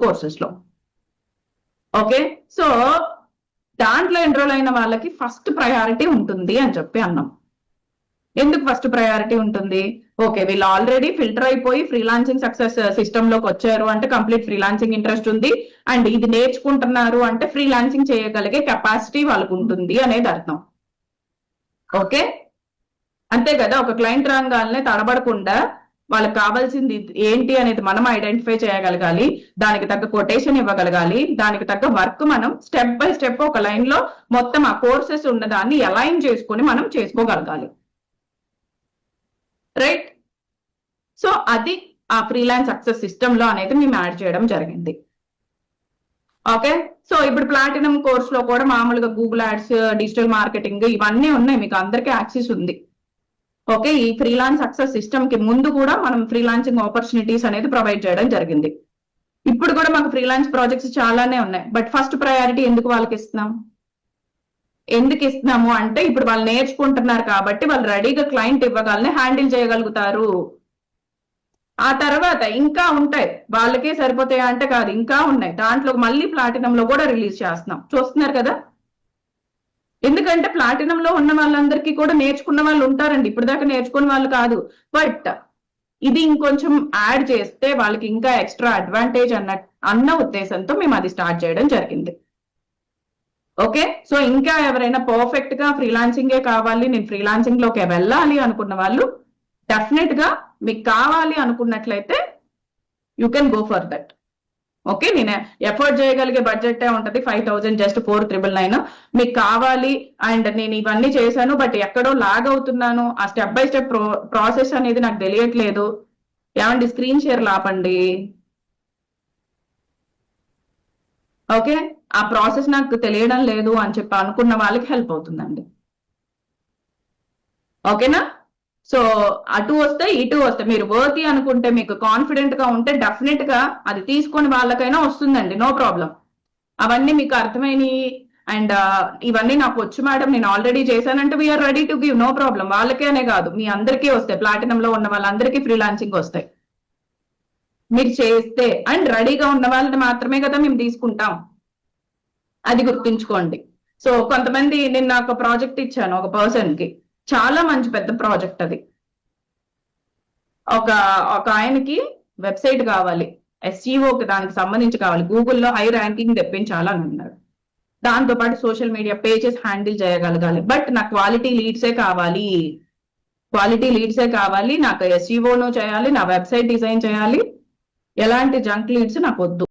Courses లో. Okay, so దాంట్లో enrol అయిన వాళ్ళకి ఫస్ట్ ప్రయారిటీ ఉంటుంది అని చెప్పి అన్నాం. ఎందుకు ఫస్ట్ ప్రయారిటీ ఉంటుంది? ఓకే, వీళ్ళు ఆల్రెడీ ఫిల్టర్ అయిపోయి ఫ్రీలాన్సింగ్ సక్సెస్ సిస్టమ్ లోకి వచ్చారు అంటే కంప్లీట్ ఫ్రీలాన్సింగ్ ఇంట్రెస్ట్ ఉంది, అండ్ ఇది నేర్చుకుంటున్నారు అంటే ఫ్రీలాన్సింగ్ చేయగలిగే కెపాసిటీ వాళ్ళకు ఉంటుంది అనేది అర్థం. ఓకే, అంతే కదా. ఒక క్లయింట్ రంగాలనే తడబడకుండా వాళ్ళకి కావాల్సింది ఏంటి అనేది మనం ఐడెంటిఫై చేయగలగాలి, దానికి తగ్గ కొటేషన్ ఇవ్వగలగాలి, దానికి తగ్గ వర్క్ మనం స్టెప్ బై స్టెప్ ఒక లైన్ లో మొత్తం ఆ కోర్సెస్ ఉన్నదాన్ని అలైన్ చేసుకుని మనం చేసుకోగలగాలి. రైట్, సో అది ఆ ఫ్రీలాన్స్ సక్సెస్ సిస్టమ్ లో అనేది మేము యాడ్ చేయడం జరిగింది. ఓకే, సో ఇప్పుడు ప్లాటినం కోర్స్ లో కూడా మామూలుగా గూగుల్ యాడ్స్, డిజిటల్ మార్కెటింగ్ ఇవన్నీ ఉన్నాయి, మీకు అందరికీ యాక్సెస్ ఉంది. ఓకే, ఈ ఫ్రీలాన్స్ సక్సెస్ సిస్టమ్ కి ముందు కూడా మనం ఫ్రీలాన్సింగ్ ఆపర్చునిటీస్ అనేది ప్రొవైడ్ చేయడం జరిగింది. ఇప్పుడు కూడా మాకు ఫ్రీలాన్స్ ప్రాజెక్ట్స్ చాలానే ఉన్నాయి. బట్ ఫస్ట్ ప్రయారిటీ ఎందుకు వాళ్ళకి ఇస్తున్నాం? ఎందుకు ఇస్తున్నాము అంటే ఇప్పుడు వాళ్ళు నేర్చుకుంటున్నారు కాబట్టి వాళ్ళు రెడీగా క్లయింట్ ఇవ్వగానే హ్యాండిల్ చేయగలుగుతారు. ఆ తర్వాత ఇంకా ఉంటాయి, వాళ్ళకే సరిపోతాయా అంటే కాదు, ఇంకా ఉన్నాయి. దాంట్లో మళ్ళీ ప్లాటినం లో కూడా రిలీజ్ చేస్తున్నాం, చూస్తున్నారు కదా. ఎందుకంటే ప్లాటినం లో ఉన్న వాళ్ళందరికీ కూడా నేర్చుకున్న వాళ్ళు ఉంటారండి, ఇప్పుడు దాకా నేర్చుకున్న వాళ్ళు కాదు. బట్ ఇది ఇంకొంచెం యాడ్ చేస్తే వాళ్ళకి ఇంకా ఎక్స్ట్రా అడ్వాంటేజ్ అన్న ఉద్దేశంతో మేము అది స్టార్ట్ చేయడం జరిగింది. ఓకే, సో ఇంకా ఎవరైనా పర్ఫెక్ట్ గా ఫ్రీలాన్సింగే కావాలి, నేను ఫ్రీలాన్సింగ్ లోకి వెళ్ళాలి అనుకున్న వాళ్ళు డెఫినెట్ గా మీకు కావాలి అనుకున్నట్లయితే you can go for that. Okay, నేను ఎఫోర్డ్ చేయగలిగే బడ్జెట్ ఉంటది 5,000, జస్ట్ 4,999. మీకు కావాలి అండ్ నేను ఇవన్నీ చేశాను బట్ ఎక్కడో లాగ్ అవుతున్నాను, ఆ స్టెప్ బై స్టెప్ ప్రాసెస్ అనేది నాకు తెలియట్లేదు, ఏమండి స్క్రీన్ షేర్ లాపండి. ఓకే, ఆ ప్రాసెస్ నాకు తెలియడం లేదు అని చెప్పి అనుకున్న వాళ్ళకి హెల్ప్ అవుతుందండి. ఓకేనా, సో అటు వస్తే ఇటు వస్తే మీరు వర్తి అనుకుంటే, మీకు కాన్ఫిడెంట్ గా ఉంటే డెఫినెట్ గా అది తీసుకొని వాళ్ళకైనా వస్తుందండి, నో ప్రాబ్లం. అవన్నీ మీకు అర్థమైనవి అండ్ ఇవన్నీ నాకు వచ్చు మేడం, నేను ఆల్రెడీ చేశానంటే we're ready to give, no problem. వాళ్ళకేనే కాదు మీ అందరికీ వస్తాయి, ప్లాటినం లో ఉన్న వాళ్ళందరికీ ఫ్రీలాన్సింగ్ వస్తాయి మీరు చేస్తే. అండ్ రెడీగా ఉన్న వాళ్ళని మాత్రమే కదా మేము తీసుకుంటాం, అది గుర్తుంచుకోండి. సో కొంతమంది, నేను నాకు ప్రాజెక్ట్ ఇచ్చాను ఒక పర్సన్ కి, చాలా మంచి పెద్ద ప్రాజెక్ట్ అది. ఒక ఆయనకి వెబ్సైట్ కావాలి, SEOకి దానికి సంబంధించి కావాలి, గూగుల్లో హై ర్యాంకింగ్ తెప్పించాలని అన్నాడు. దాంతో పాటు సోషల్ మీడియా పేజెస్ హ్యాండిల్ చేయగలగాలి. బట్ నాకు క్వాలిటీ లీడ్సే కావాలి, నాకు SEOను చేయాలి, నా వెబ్సైట్ డిజైన్ చేయాలి, ఎలాంటి జంక్ లీడ్స్ నాకు వద్దు.